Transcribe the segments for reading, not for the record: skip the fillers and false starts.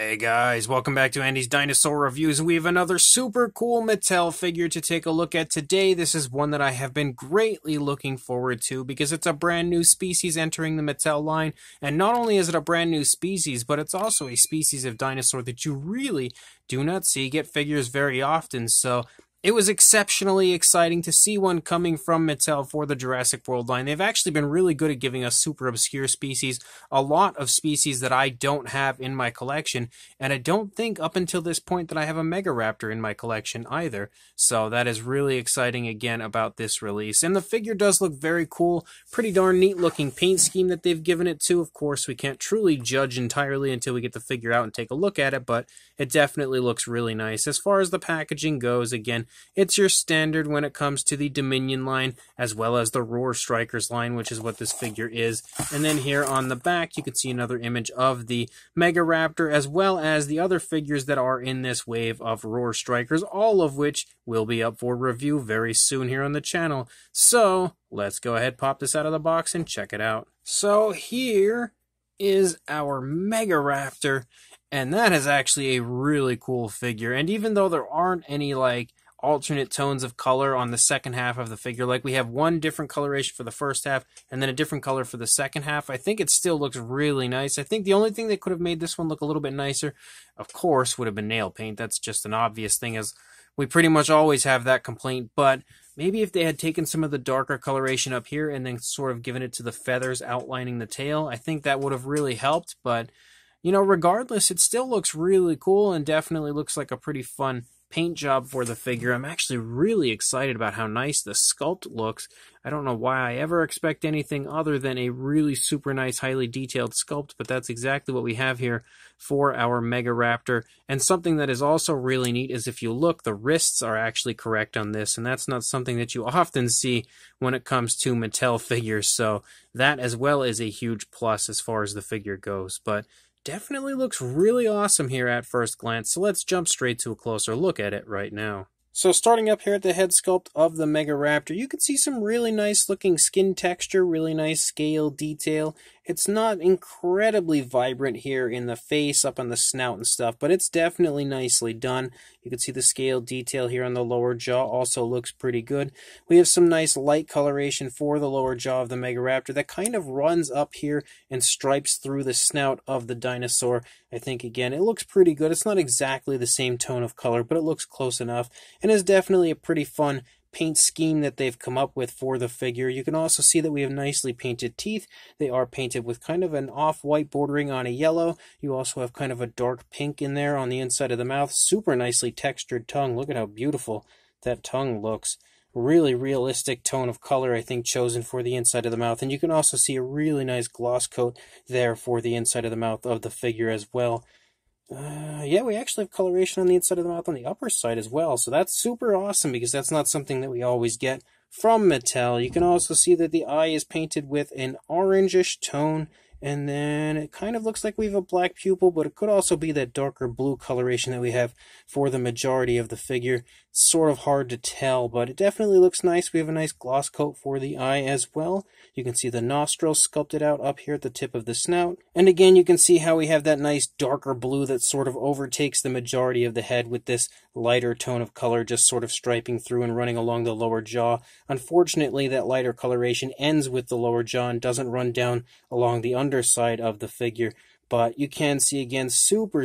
Hey guys, welcome back to Andy's Dinosaur Reviews. We have another super cool Mattel figure to take a look at today. This is one that I have been greatly looking forward to because it's a brand new species entering the Mattel line. And not only is it a brand new species, but it's also a species of dinosaur that you really do not see get figures very often. So it was exceptionally exciting to see one coming from Mattel for the Jurassic World line. They've actually been really good at giving us super obscure species, a lot of species that I don't have in my collection, and I don't think up until this point that I have a Megaraptor in my collection either. So that is really exciting again about this release. And the figure does look very cool, pretty darn neat looking paint scheme that they've given it to. Of course, we can't truly judge entirely until we get the figure out and take a look at it, but it definitely looks really nice. As far as the packaging goes, again, it's your standard when it comes to the Dominion line, as well as the Roar Strikers line, which is what this figure is. And then here on the back, you can see another image of the Megaraptor, as well as the other figures that are in this wave of Roar Strikers, all of which will be up for review very soon here on the channel. So, let's go ahead, pop this out of the box, and check it out. So, here is our Megaraptor, and that is actually a really cool figure. And even though there aren't any, alternate tones of color on the second half of the figure, like we have one different coloration for the first half and then a different color for the second half, I think it still looks really nice. I think the only thing that could have made this one look a little bit nicer, of course, would have been nail paint. That's just an obvious thing, as we pretty much always have that complaint, but maybe if they had taken some of the darker coloration up here and then sort of given it to the feathers outlining the tail, I think that would have really helped. But you know, regardless, it still looks really cool and definitely looks like a pretty fun paint job for the figure. I'm actually really excited about how nice the sculpt looks. I don't know why I ever expect anything other than a really super nice, highly detailed sculpt, but that's exactly what we have here for our Megaraptor. And something that is also really neat is if you look, the wrists are actually correct on this, and that's not something that you often see when it comes to Mattel figures, so that as well is a huge plus as far as the figure goes. But definitely looks really awesome here at first glance, so let's jump straight to a closer look at it right now. So starting up here at the head sculpt of the Megaraptor, you can see some really nice looking skin texture, really nice scale detail. It's not incredibly vibrant here in the face, up on the snout and stuff, but it's definitely nicely done. You can see the scale detail here on the lower jaw also looks pretty good. We have some nice light coloration for the lower jaw of the Megaraptor that kind of runs up here and stripes through the snout of the dinosaur. I think, again, it looks pretty good. It's not exactly the same tone of color, but it looks close enough, and is definitely a pretty fun paint scheme that they've come up with for the figure. You can also see that we have nicely painted teeth. They are painted with kind of an off-white bordering on a yellow. You also have kind of a dark pink in there on the inside of the mouth. Super nicely textured tongue. Look at how beautiful that tongue looks. Really realistic tone of color, I think, chosen for the inside of the mouth. And you can also see a really nice gloss coat there for the inside of the mouth of the figure as well. Yeah, we actually have coloration on the inside of the mouth on the upper side as well, so that's super awesome because that's not something that we always get from Mattel. You can also see that the eye is painted with an orangish tone, and then it kind of looks like we have a black pupil, but it could also be that darker blue coloration that we have for the majority of the figure. It's sort of hard to tell, but it definitely looks nice. We have a nice gloss coat for the eye as well. You can see the nostrils sculpted out up here at the tip of the snout. And again, you can see how we have that nice darker blue that sort of overtakes the majority of the head with this lighter tone of color just sort of striping through and running along the lower jaw. Unfortunately, that lighter coloration ends with the lower jaw and doesn't run down along the underside of the figure. But you can see, again, super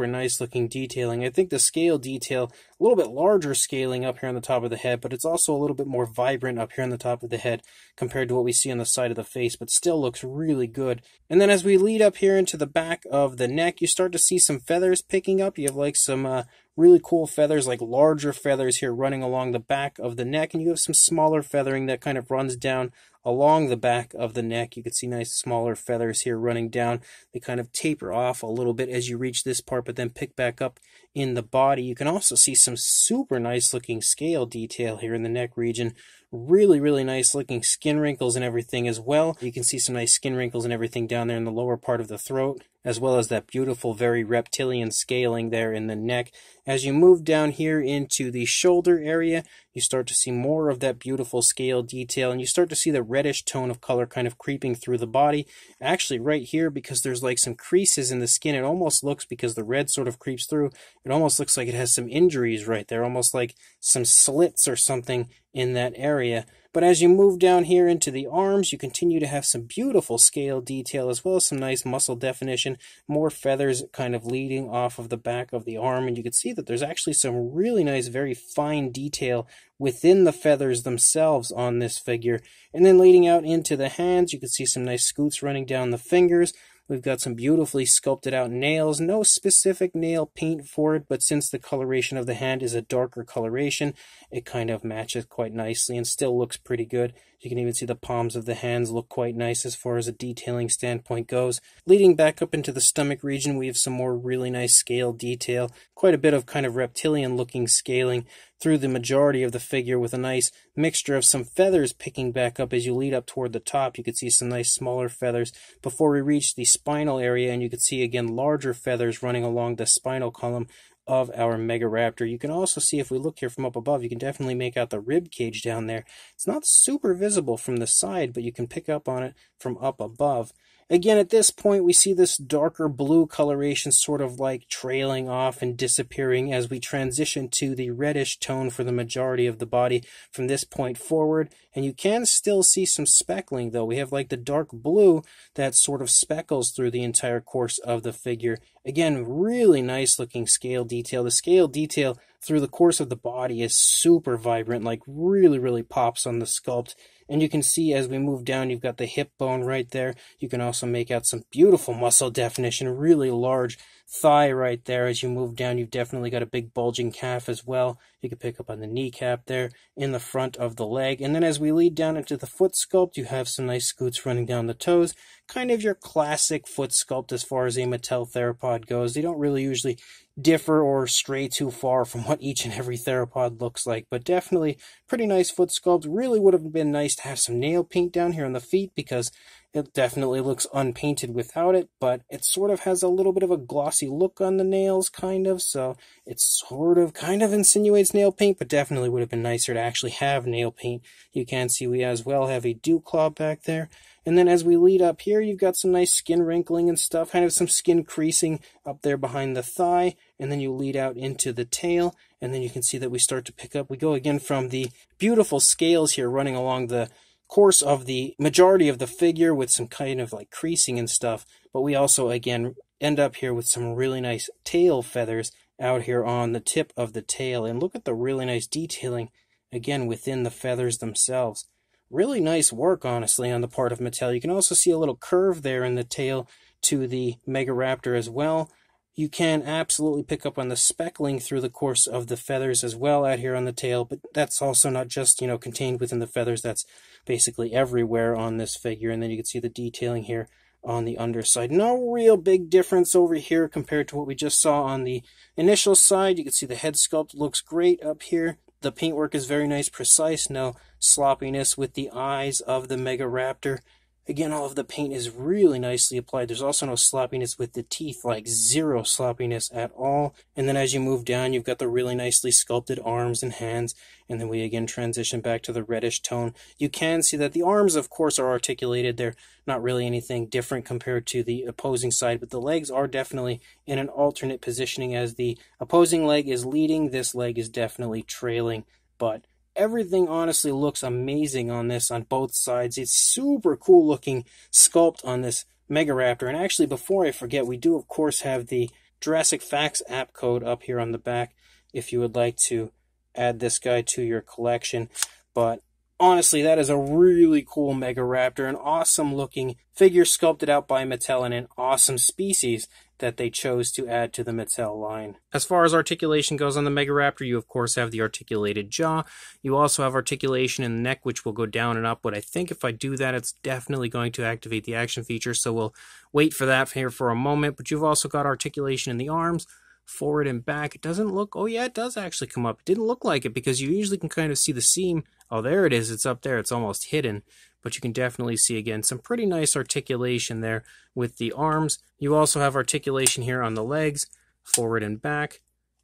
nice looking detailing. I think the scale detail, a little bit larger scaling up here on the top of the head, but it's also a little bit more vibrant up here on the top of the head compared to what we see on the side of the face, but still looks really good. And then as we lead up here into the back of the neck, you start to see some feathers picking up. You have like some really cool feathers, like larger feathers here running along the back of the neck, and you have some smaller feathering that kind of runs down along the back of the neck. You can see nice smaller feathers here running down. They kind of taper off a little bit as you reach this part, but then pick back up in the body. You can also see some super nice looking scale detail here in the neck region. Really, really nice looking skin wrinkles and everything as well. You can see some nice skin wrinkles and everything down there in the lower part of the throat, as well as that beautiful, very reptilian scaling there in the neck. As you move down here into the shoulder area, you start to see more of that beautiful scale detail, and you start to see the reddish tone of color kind of creeping through the body. Actually, right here, because there's like some creases in the skin, it almost looks, because the red sort of creeps through, it almost looks like it has some injuries right there, almost like some slits or something in that area. But as you move down here into the arms, you continue to have some beautiful scale detail, as well as some nice muscle definition, more feathers kind of leading off of the back of the arm, and you can see that there's actually some really nice, very fine detail within the feathers themselves on this figure. And then leading out into the hands, you can see some nice scoots running down the fingers. We've got some beautifully sculpted out nails, no specific nail paint for it, but since the coloration of the hand is a darker coloration, it kind of matches quite nicely and still looks pretty good. You can even see the palms of the hands look quite nice as far as a detailing standpoint goes. Leading back up into the stomach region, we have some more really nice scale detail, quite a bit of kind of reptilian looking scaling through the majority of the figure, with a nice mixture of some feathers picking back up as you lead up toward the top. You can see some nice smaller feathers before we reach the spinal area, and you can see again larger feathers running along the spinal column of our Megaraptor. You can also see, if we look here from up above, you can definitely make out the rib cage down there. It's not super visible from the side, but you can pick up on it from up above. Again, at this point, we see this darker blue coloration sort of like trailing off and disappearing as we transition to the reddish tone for the majority of the body from this point forward. And you can still see some speckling, though. We have like the dark blue that sort of speckles through the entire course of the figure. Again, really nice looking scale detail. The scale detail through the course of the body is super vibrant, like really, really pops on the sculpt. And you can see as we move down, you've got the hip bone right there. You can also make out some beautiful muscle definition, really large thigh right there. As you move down, you've definitely got a big bulging calf as well. You can pick up on the kneecap there in the front of the leg. And then as we lead down into the foot sculpt, you have some nice scoots running down the toes. Kind of your classic foot sculpt as far as a Mattel theropod goes. They don't really usually differ or stray too far from what each and every theropod looks like, but definitely pretty nice foot sculpt. Really would have been nice to have some nail paint down here on the feet, because it definitely looks unpainted without it, but it sort of has a little bit of a glossy look on the nails, kind of, so it sort of kind of insinuates nail paint, but definitely would have been nicer to actually have nail paint. You can see we as well have a dew claw back there. And then as we lead up here, you've got some nice skin wrinkling and stuff, kind of some skin creasing up there behind the thigh, and then you lead out into the tail, and then you can see that we start to pick up. We go again from the beautiful scales here running along the course of the majority of the figure with some kind of like creasing and stuff, but we also again end up here with some really nice tail feathers out here on the tip of the tail. And look at the really nice detailing again within the feathers themselves. Really nice work, honestly, on the part of Mattel. You can also see a little curve there in the tail to the Megaraptor as well. You can absolutely pick up on the speckling through the course of the feathers as well out here on the tail, but that's also not just, contained within the feathers. That's basically everywhere on this figure. And then you can see the detailing here on the underside. No real big difference over here compared to what we just saw on the initial side. You can see the head sculpt looks great up here. The paintwork is very nice, precise, no sloppiness with the eyes of the Megaraptor. Again, all of the paint is really nicely applied. There's also no sloppiness with the teeth, like zero sloppiness at all. And then as you move down, you've got the really nicely sculpted arms and hands. And then we again transition back to the reddish tone. You can see that the arms, of course, are articulated. They're not really anything different compared to the opposing side, but the legs are definitely in an alternate positioning. As the opposing leg is leading, this leg is definitely trailing, but everything honestly looks amazing on this on both sides. It's super cool looking sculpt on this Megaraptor. And actually, before I forget, we do of course have the Jurassic Facts app code up here on the back if you would like to add this guy to your collection. But honestly, that is a really cool Megaraptor, an awesome looking figure sculpted out by Mattel and an awesome species that they chose to add to the Mattel line. As far as articulation goes on the Megaraptor, you of course have the articulated jaw. You also have articulation in the neck, which will go down and up, but I think if I do that, it's definitely going to activate the action feature, so we'll wait for that here for a moment. But you've also got articulation in the arms, forward and back. It doesn't look, oh yeah, it does actually come up. It didn't look like it because you usually can kind of see the seam. Oh, there it is. It's up there. It's almost hidden. But you can definitely see, again, some pretty nice articulation there with the arms. You also have articulation here on the legs, forward and back.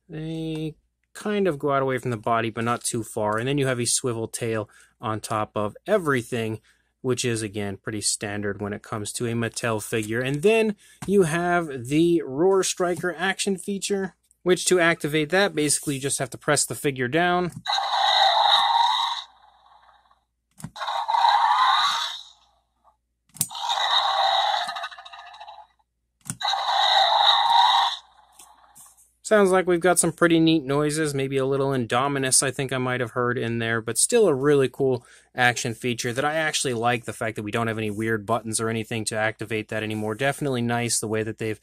They kind of go out away from the body, but not too far. And then you have a swivel tail on top of everything, which is, again, pretty standard when it comes to a Mattel figure. And then you have the Roar Striker action feature, which to activate that, basically you just have to press the figure down. Sounds like we've got some pretty neat noises, maybe a little Indominus I think I might have heard in there, but still a really cool action feature that I actually like, the fact that we don't have any weird buttons or anything to activate that anymore. Definitely nice the way that they've,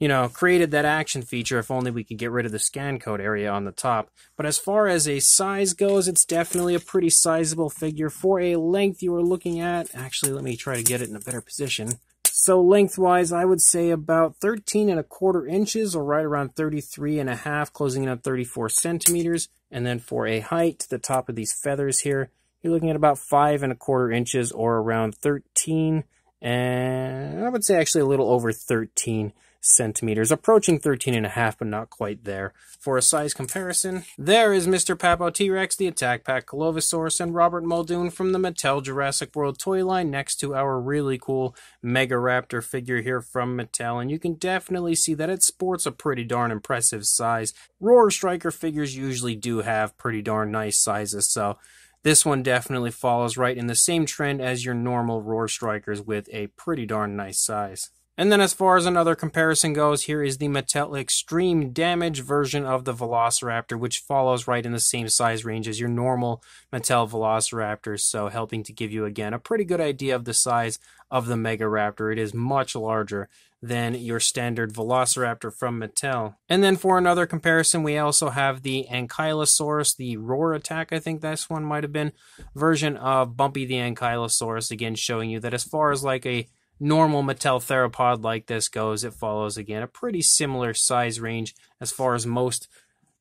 you know, created that action feature. If only we could get rid of the scan code area on the top. But as far as a size goes, it's definitely a pretty sizable figure. For a length you are looking at, actually let me try to get it in a better position. So lengthwise, I would say about 13¼ inches, or right around 33½, closing in on 34 centimeters. And then for a height to the top of these feathers here, you're looking at about 5¼ inches, or around 13, and I would say actually a little over 13 centimeters, approaching 13½, but not quite there. For a size comparison, there is Mr. Papo T-Rex, the Attack Pack Colovosaurus, and Robert Muldoon from the Mattel Jurassic World toy line, next to our really cool Megaraptor figure here from Mattel, and you can definitely see that it sports a pretty darn impressive size. Roar Striker figures usually do have pretty darn nice sizes, so this one definitely follows right in the same trend as your normal Roar Strikers with a pretty darn nice size. And then as far as another comparison goes, here is the Mattel Extreme Damage version of the Velociraptor, which follows right in the same size range as your normal Mattel Velociraptors, so helping to give you, again, a pretty good idea of the size of the Megaraptor. It is much larger than your standard Velociraptor from Mattel. And then for another comparison, we also have the Ankylosaurus, the Roar Attack, I think this one might have been, version of Bumpy the Ankylosaurus, again showing you that as far as like a normal Mattel theropod like this goes, it follows, again, a pretty similar size range as far as most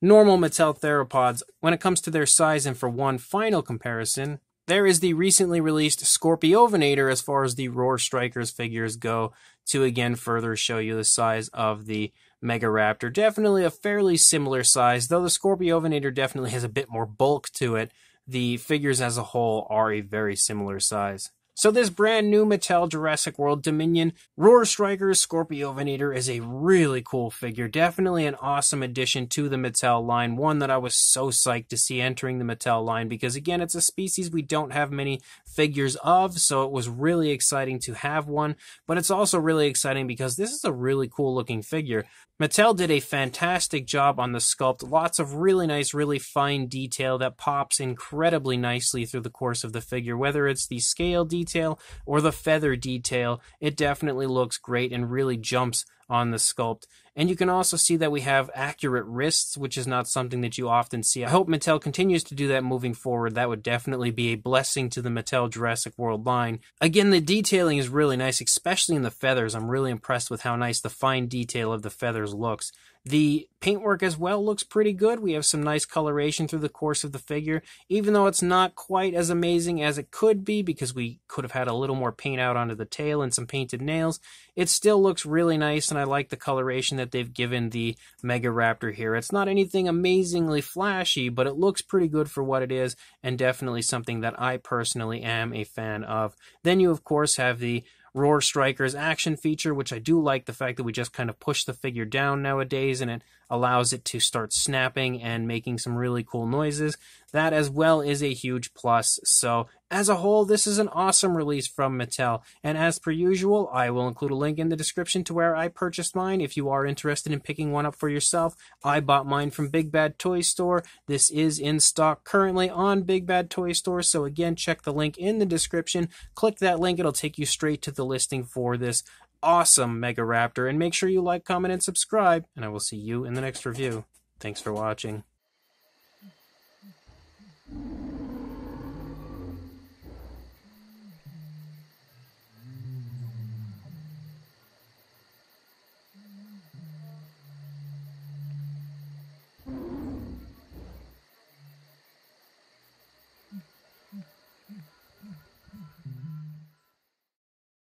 normal Mattel theropods when it comes to their size. And for one final comparison, there is the recently released Scorpiovinator as far as the Roar Strikers figures go, to again further show you the size of the Megaraptor. Definitely a fairly similar size, though the Scorpiovinator definitely has a bit more bulk to it. The figures as a whole are a very similar size. So this brand new Mattel Jurassic World Dominion Roar Strikers Scorpiovinator is a really cool figure. Definitely an awesome addition to the Mattel line. One that I was so psyched to see entering the Mattel line because, again, it's a species we don't have many figures of, so it was really exciting to have one. But it's also really exciting because this is a really cool looking figure. Mattel did a fantastic job on the sculpt. Lots of really nice, really fine detail that pops incredibly nicely through the course of the figure. Whether it's the scale detail or the feather detail, it definitely looks great and really jumps on the sculpt. And you can also see that we have accurate wrists, which is not something that you often see. I hope Mattel continues to do that moving forward. That would definitely be a blessing to the Mattel Jurassic World line. Again, the detailing is really nice, especially in the feathers. I'm really impressed with how nice the fine detail of the feathers looks. The paintwork as well looks pretty good. We have some nice coloration through the course of the figure, even though it's not quite as amazing as it could be because we could have had a little more paint out onto the tail and some painted nails. It still looks really nice, and I like the coloration that they've given the Megaraptor here. It's not anything amazingly flashy, but it looks pretty good for what it is, and definitely something that I personally am a fan of. Then you, of course, have the Roar Strikers action feature, which I do like the fact that we just kind of push the figure down nowadays and it allows it to start snapping and making some really cool noises. That as well is a huge plus. So as a whole, this is an awesome release from Mattel. And as per usual, I will include a link in the description to where I purchased mine. If you are interested in picking one up for yourself, I bought mine from Big Bad Toy Store. This is in stock currently on Big Bad Toy Store. So again, check the link in the description. Click that link. It'll take you straight to the listing for this awesome Megaraptor. And make sure you like, comment, and subscribe. And I will see you in the next review. Thanks for watching.